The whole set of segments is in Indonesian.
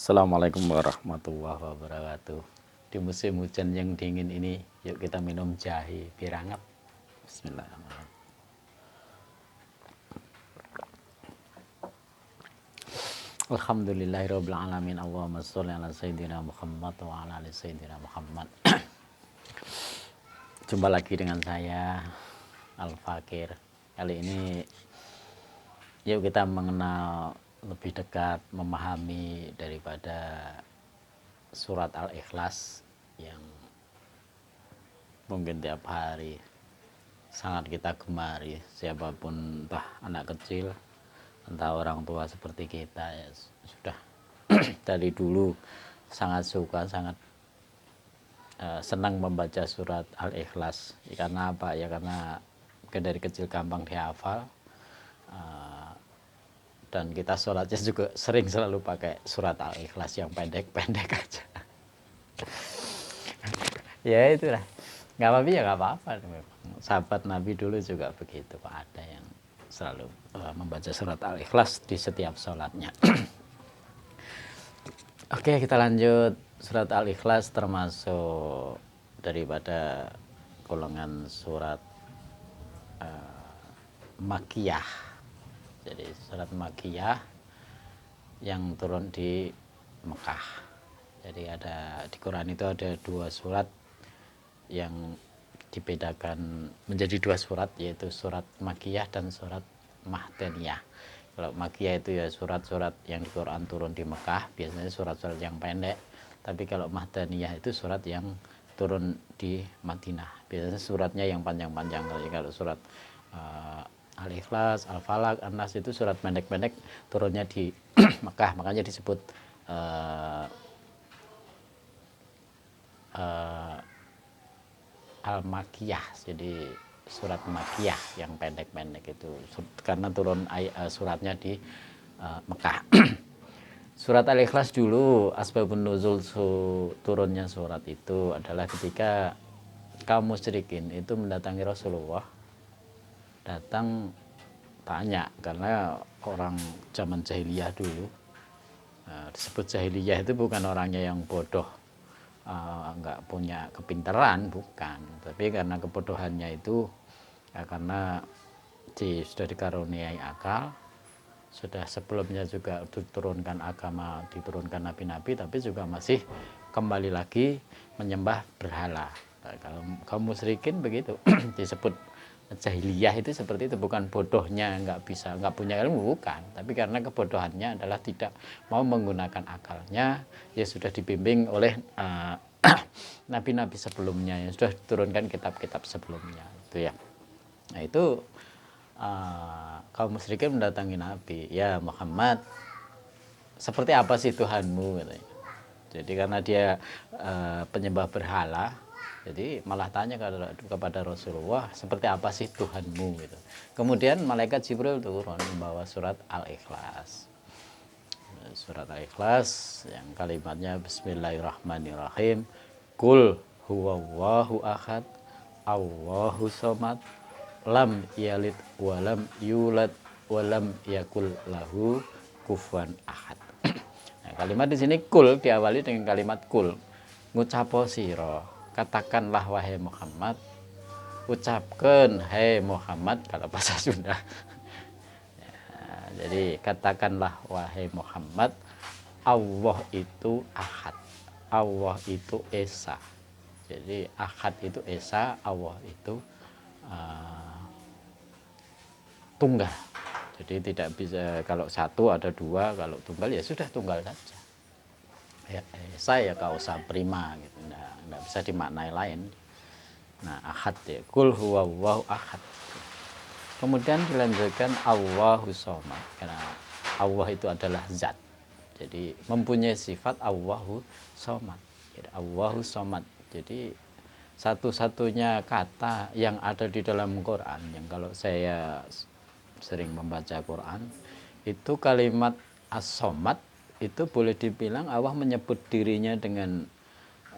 Assalamualaikum warahmatullahi wabarakatuh. Di musim hujan yang dingin ini, yuk kita minum jahe biar hangat. Bismillahirrahmanirrahim. Alhamdulillahirabbil alamin. Allahumma sholli ala sayyidina Muhammad wa ala ali sayyidina Muhammad. Jumpa lagi dengan saya Al Fakir. Kali ini yuk kita mengenal lebih dekat, memahami daripada surat Al-Ikhlas yang mungkin tiap hari sangat kita gemari, siapapun, entah anak kecil, entah orang tua seperti kita, ya sudah dari dulu sangat suka, sangat senang membaca surat Al-Ikhlas. Karena apa ya? Karena dari kecil gampang dihafal, dan kita sholatnya juga sering selalu pakai surat Al-Ikhlas yang pendek-pendek aja. Ya itulah, nggak apa-apa ya, nggak apa-apa. Sahabat Nabi dulu juga begitu, ada yang selalu membaca surat Al-Ikhlas di setiap sholatnya. Oke, kita lanjut. Surat Al-Ikhlas termasuk daripada golongan surat Makkiyah. Jadi surat Makkiyah yang turun di Mekah. Jadi ada di Quran itu ada dua surat yang dibedakan menjadi dua surat, yaitu surat Makkiyah dan surat Madaniyah. Kalau Makkiyah itu ya surat-surat yang di Quran turun di Mekah, biasanya surat-surat yang pendek. Tapi kalau Madaniyah itu surat yang turun di Madinah, biasanya suratnya yang panjang-panjang. Kalau surat Al-Ikhlas, Al-Falaq, An-Nas itu surat pendek-pendek turunnya di Mekah, makanya disebut Al-Makkiyah. Jadi surat Makkiyah yang pendek-pendek itu karena turun suratnya di Mekah. Surat Al-Ikhlas dulu asbabun nuzul turunnya surat itu adalah ketika kaum musyrikin itu mendatangi Rasulullah, datang tanya, karena orang zaman jahiliyah dulu, disebut jahiliyah itu bukan orangnya yang bodoh, nggak punya kepintaran, bukan, tapi karena kebodohannya itu ya karena sudah dikaruniai akal, sudah sebelumnya juga diturunkan agama, diturunkan nabi-nabi, tapi juga masih kembali lagi menyembah berhala. Nah, kalau kaum musyrikin begitu disebut jahiliyah itu seperti itu, bukan bodohnya nggak punya ilmu, bukan, tapi karena kebodohannya adalah tidak mau menggunakan akalnya, ya sudah dibimbing oleh nabi-nabi sebelumnya yang sudah diturunkan kitab-kitab sebelumnya itu ya. Nah itu kaum musyrikin mendatangi Nabi, ya Muhammad, seperti apa sih Tuhanmu, katanya. Jadi karena dia penyembah berhala, jadi malah tanya kepada Rasulullah, seperti apa sih Tuhanmu gitu. Kemudian malaikat Jibril turun membawa surat Al-Ikhlas. Surat Al-Ikhlas yang kalimatnya Bismillahirrahmanirrahim. Qul huwallahu ahad, Allahu somad, lam yalid walam yulad walam yakul lahu kufuwan ahad. Nah, kalimat di sini kul diawali dengan kalimat kul. Ngucapo siro, katakanlah wahai Muhammad, ucapkan hai Muhammad kalau bahasa Sunda. Ya, jadi katakanlah wahai Muhammad, Allah itu ahad, Allah itu esa. Jadi ahad itu esa, Allah itu tunggal. Jadi tidak bisa kalau satu ada dua, kalau tunggal ya sudah tunggal saja. Ya, saya kausa prima gitu, nggak bisa dimaknai lain. Nah ahad ya, kul huwallahu ahad. Kemudian dilanjutkan Allahu somad, karena Allah itu adalah zat, jadi mempunyai sifat Allahu somad. Allahu somad, jadi satu-satunya kata yang ada di dalam Quran, yang kalau saya sering membaca Quran itu kalimat as-somad itu boleh dibilang Allah menyebut dirinya dengan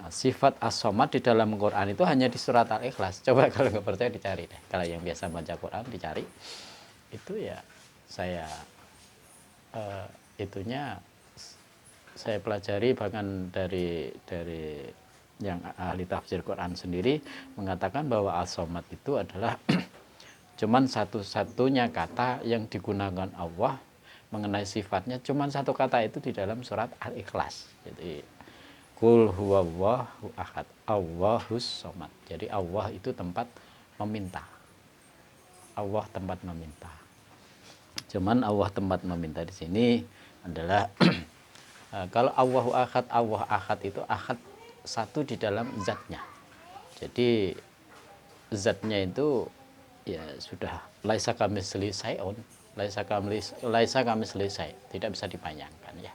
sifat as-somad di dalam Quran itu hanya di surat Al-Ikhlas. Coba kalau nggak percaya dicari deh, kalau yang biasa baca Quran dicari itu ya, saya itunya saya pelajari bahkan dari yang ahli tafsir Quran sendiri mengatakan bahwa as-somad itu adalah cuman satu-satunya kata yang digunakan Allah mengenai sifatnya, cuman satu kata itu di dalam surat Al-Ikhlas. Jadi Qul huwallahu ahad, Allahus somad. Jadi Allah itu tempat meminta. Allah tempat meminta. Cuman Allah tempat meminta di sini adalah kalau Allahu ahad, Allah ahad itu ahad satu di dalam zatnya. Jadi zatnya itu ya sudah laisa kamitsli syai'un, laisa kamitsli syai', tidak bisa dipanjangkan ya.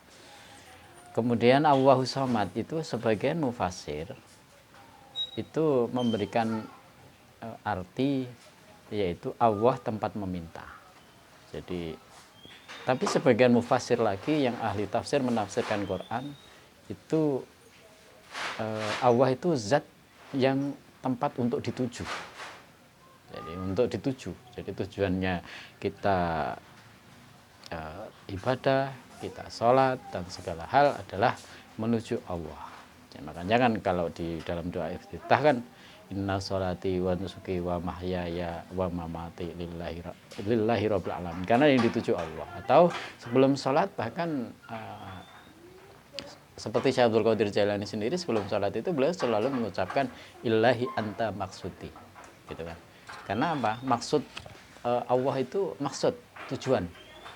Kemudian Allahus somad itu sebagian mufassir itu memberikan arti yaitu Allah tempat meminta. Jadi tapi sebagian mufassir lagi yang ahli tafsir menafsirkan Quran itu Allah itu zat yang tempat untuk dituju. Jadi untuk dituju. Jadi tujuannya kita ibadah, kita sholat dan segala hal adalah menuju Allah. Ya, makanya kan kalau di dalam doa iftitah kan inna sholati wa nusuki wa mahyaya wa mamati lillahi rabbil alamin, karena yang dituju Allah. Atau sebelum sholat bahkan seperti Syekh Abdul Qadir Jailani sendiri sebelum sholat itu beliau selalu mengucapkan ilahi anta maksudi, gitu kan. Karena apa? Maksud Allah itu maksud, tujuan.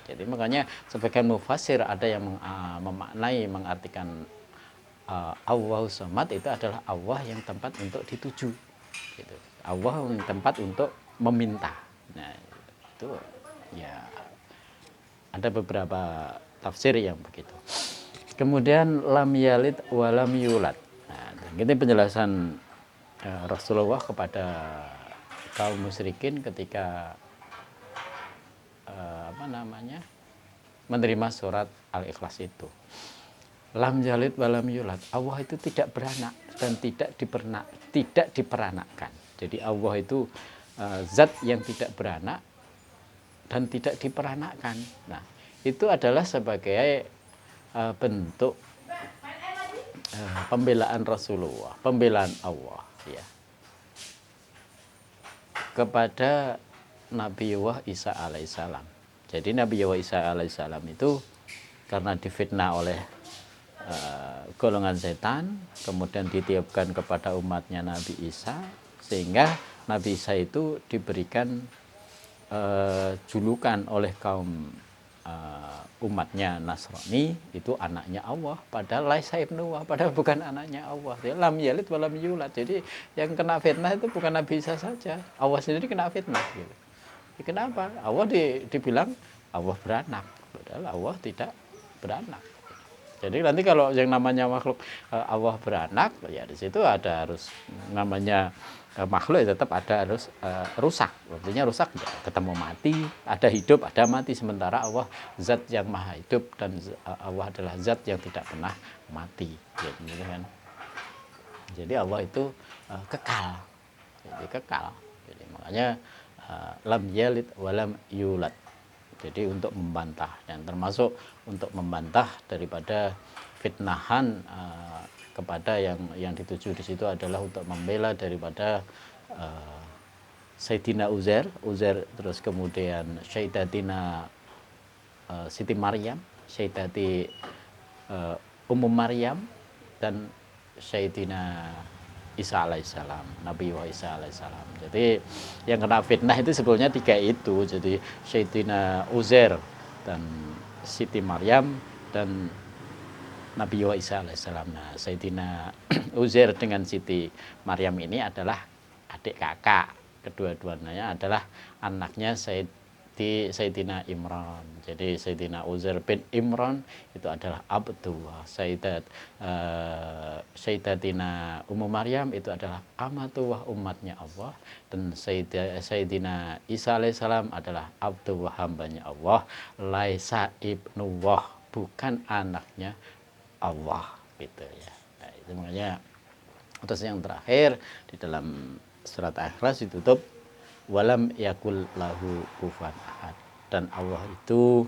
Jadi makanya sebagian mufassir ada yang memaknai, mengartikan Allahus somad itu adalah Allah yang tempat untuk dituju, gitu. Allah yang tempat untuk meminta. Nah itu ya ada beberapa tafsir yang begitu. Kemudian lam yalid wa lam yulad. Nah, ini penjelasan Rasulullah kepada kaum musyrikin ketika menerima surat Al-Ikhlas itu. Lam yalid wa lam yulad. Allah itu tidak beranak dan tidak diperanakkan. Jadi Allah itu zat yang tidak beranak dan tidak diperanakkan. Nah, itu adalah sebagai bentuk pembelaan Rasulullah, pembelaan Allah ya kepada Nabiullah Isa alaihissalam. Jadi Nabiullah Isa alaihissalam itu karena difitnah oleh golongan setan, kemudian ditiupkan kepada umatnya Nabi Isa, sehingga Nabi Isa itu diberikan julukan oleh kaum umatnya Nasrani itu anaknya Allah, padahal laisa ibnuhu, padahal bukan anaknya Allah. Ya, lam yalid wa lam yulad. Jadi yang kena fitnah itu bukan Nabi Isa saja, Allah sendiri kena fitnah gitu. Ya, kenapa? Allah dibilang Allah beranak, padahal Allah tidak beranak. Jadi nanti kalau yang namanya makhluk Allah beranak, ya di situ ada harus namanya makhluk ya tetap ada harus rusak. Artinya rusak ketemu mati, ada hidup, ada mati. Sementara Allah zat yang maha hidup dan Allah adalah zat yang tidak pernah mati. Gitu kan. Jadi Allah itu kekal. Jadi kekal. Jadi makanya lam yalid wa lam yulad. Jadi untuk membantah, dan termasuk untuk membantah daripada fitnahan kepada yang dituju di situ adalah untuk membela daripada Sayyidina Uzair, terus kemudian Sayyidatina Siti Maryam, Sayyidati Ummu Maryam, dan Sayyidina Isa alaihissalam, Nabi Isa alaihissalam. Jadi yang kena fitnah itu sebetulnya tiga itu. Jadi Sayyidina Uzair dan Siti Maryam dan Nabi Isa alaihissalam. Nah, Sayyidina Uzair dengan Siti Maryam ini adalah adik kakak. Kedua-duanya adalah anaknya Sayyidina Imran. Jadi Sayyidina Uzair bin Imran itu adalah Abdullah. Sayyidatina Ummu Maryam itu adalah amatullah, umatnya Allah. Dan Sayyidina Isa alaihissalam adalah Abdullah, hambanya Allah. Laisa ibnuwah, bukan anaknya Allah, gitu ya. Nah, itu makanya terus yang terakhir di dalam surat Al-Ikhlas ditutup walam yakul lahu kufuwan ahad, dan Allah itu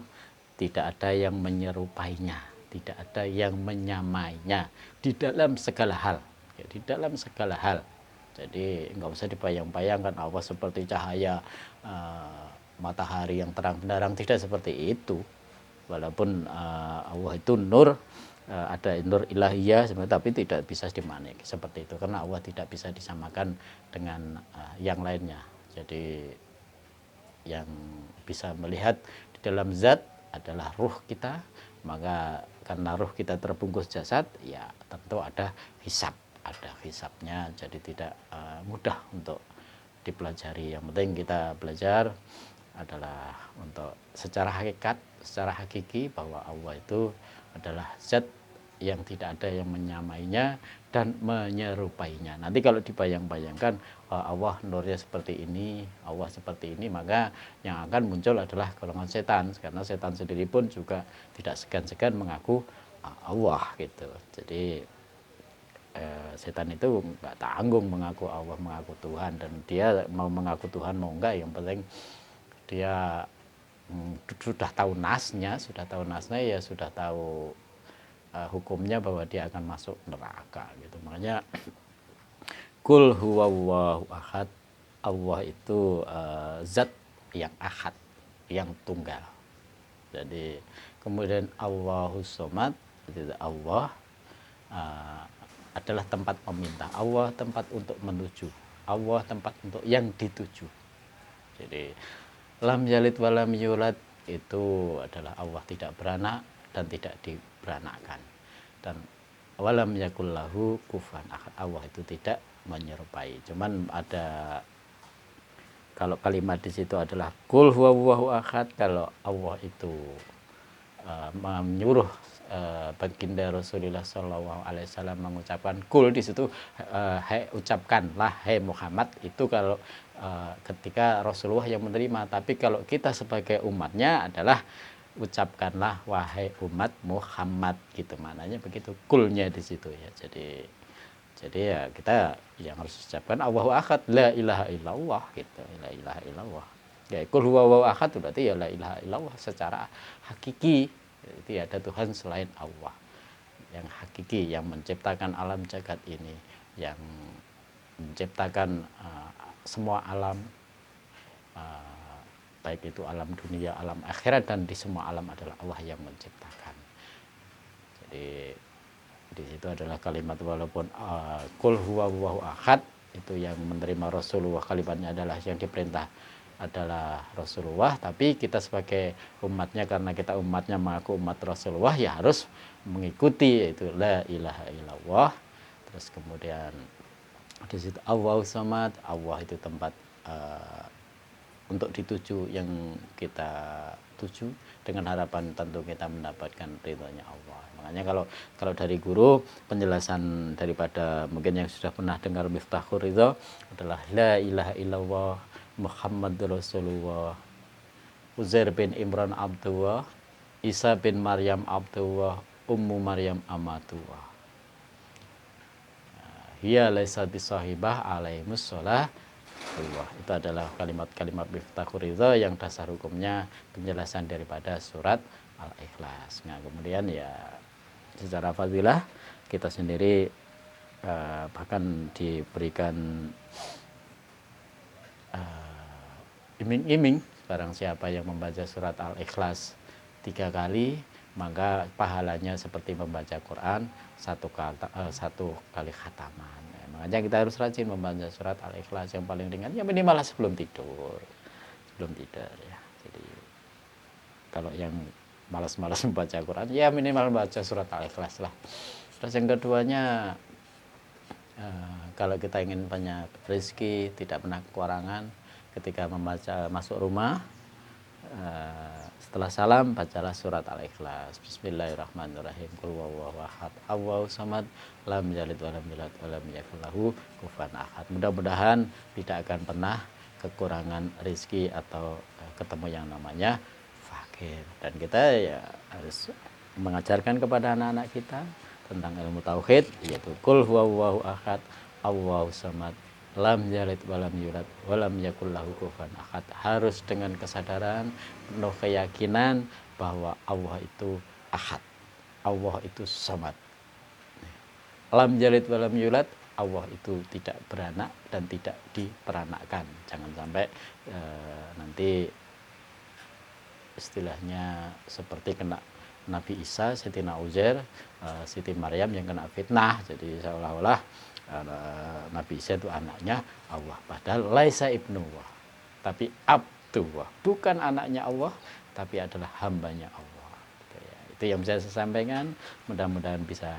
tidak ada yang menyerupainya, tidak ada yang menyamainya di dalam segala hal, ya, di dalam segala hal. Jadi nggak usah dibayang-bayangkan Allah seperti cahaya matahari yang terang benderang, tidak seperti itu. Walaupun Allah itu nur, ada nur ilahiyah, tapi tidak bisa dimaknai seperti itu karena Allah tidak bisa disamakan dengan yang lainnya. Jadi yang bisa melihat di dalam zat adalah ruh kita, maka karena ruh kita terbungkus jasad, ya tentu ada hisabnya, jadi tidak mudah untuk dipelajari. Yang penting kita belajar adalah untuk secara hakikat, secara hakiki bahwa Allah itu adalah zat yang tidak ada yang menyamainya dan menyerupainya. Nanti kalau dibayang-bayangkan Allah nurnya seperti ini, Allah seperti ini, maka yang akan muncul adalah golongan setan, karena setan sendiri pun juga tidak segan-segan mengaku Allah gitu. Jadi setan itu nggak tanggung mengaku Allah, mengaku Tuhan, dan dia mau mengaku Tuhan mau enggak, yang penting dia sudah tahu nasnya, ya sudah tahu hukumnya bahwa dia akan masuk neraka gitu. Makanya Qul huwallahu ahad, Allah itu zat yang ahad, yang tunggal. Jadi kemudian Allahus somad, Allah adalah tempat meminta, Allah tempat untuk menuju, Allah tempat untuk yang dituju. Jadi lam yalid walam yulad itu adalah Allah tidak beranak dan tidak diberanakkan, dan walam yakullahu kufuwan ahad, Allah itu tidak menyerupai. Cuman ada, kalau kalimat di situ adalah qul huwallahu ahad, kalau Allah itu menyuruh baginda Rasulullah Shallallahu Alaihi Wasallam mengucapkan kul di situ, hai ucapkanlah hai Muhammad, itu kalau ketika Rasulullah yang menerima. Tapi kalau kita sebagai umatnya adalah ucapkanlah wahai umat Muhammad gitu, maknanya begitu kulnya di situ ya. Jadi ya kita yang harus ucapkan Allahu ahad, la ilaha illallah gitu, la ilaha illallah. Ya kul huwallahu ahad berarti ya la ilaha illallah secara hakiki. Itu ada Tuhan selain Allah yang hakiki, yang menciptakan alam jagat ini, yang menciptakan semua alam, baik itu alam dunia, alam akhirat, dan di semua alam adalah Allah yang menciptakan. Jadi di situ adalah kalimat walaupun qul huwallahu ahad itu yang menerima Rasulullah, kalimatnya adalah yang diperintah adalah Rasulullah, tapi kita sebagai umatnya, karena kita umatnya mengaku umat Rasulullah, ya harus mengikuti, yaitu la ilaha illallah. Terus kemudian di situ Allahus somad, Allah itu tempat untuk dituju, yang kita tuju dengan harapan tentu kita mendapatkan ridhonya Allah. Makanya kalau dari guru, penjelasan daripada mungkin yang sudah pernah dengar Miftahul Ridho adalah la ilaha illallah Muhammad Rasulullah, Uzair bin Imran Abdullah, Isa bin Maryam Abdullah, Ummu Maryam Amatullah. Hiya laisa bisahibah alaihimus sholah Allah. Itu adalah kalimat-kalimat Miftahul Ridho yang dasar hukumnya penjelasan daripada surat Al-Ikhlas. Nah kemudian ya secara fadilah kita sendiri bahkan diberikan iming-iming, barang siapa yang membaca surat Al-Ikhlas 3 kali, maka pahalanya seperti membaca Quran 1 kali khataman. Makanya kita harus rajin membaca surat Al-Ikhlas, yang paling ringan ya minimal sebelum tidur ya. Jadi kalau yang malas-malas membaca Quran, ya minimal baca surat Al-Ikhlas lah. Terus yang keduanya, kalau kita ingin banyak rezeki, tidak pernah kekurangan, ketika membaca masuk rumah, setelah salam bacalah surat Al-Ikhlas. Bismillahirrahmanirrahim. Qul huwallahu ahad, Allahus samad, lam yalid walam yulad walam yakul lahu kufuwan ahad. Mudah-mudahan tidak akan pernah kekurangan rezeki atau ketemu yang namanya fakir. Dan kita ya harus mengajarkan kepada anak-anak kita tentang ilmu tauhid, yaitu qul huwallahu ahad, Allahus samad, lam yalid walam yulad walam yakul lahu kufuwan ahad. Harus dengan kesadaran, penuh keyakinan bahwa Allah itu ahad, Allah itu samad. Lam yalid walam yulad, Allah itu tidak beranak dan tidak diperanakkan. Jangan sampai nanti istilahnya seperti kena Nabi Isa, Siti Uzair, Siti Maryam yang kena fitnah. Jadi seolah-olah Nabi Isa itu anaknya Allah. Padahal laisa ibnuwah, tapi abduwah. Bukan anaknya Allah, tapi adalah hambanya Allah. Itu yang bisa saya sampaikan. Mudah-mudahan bisa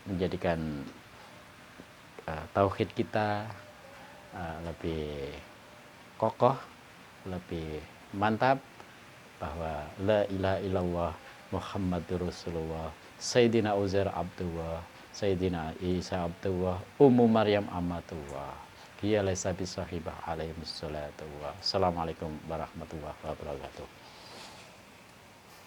menjadikan tauhid kita lebih kokoh, lebih mantap, bahwa la ilaha illallah Muhammadur Rasulullah, Sayyidina Uzair abdullah, Sayyidina Isa abdullah, Ummu Maryam amatullah, hiya laysa bisahibah alaihi wassalatu wa. Assalamualaikum warahmatullahi wabarakatuh.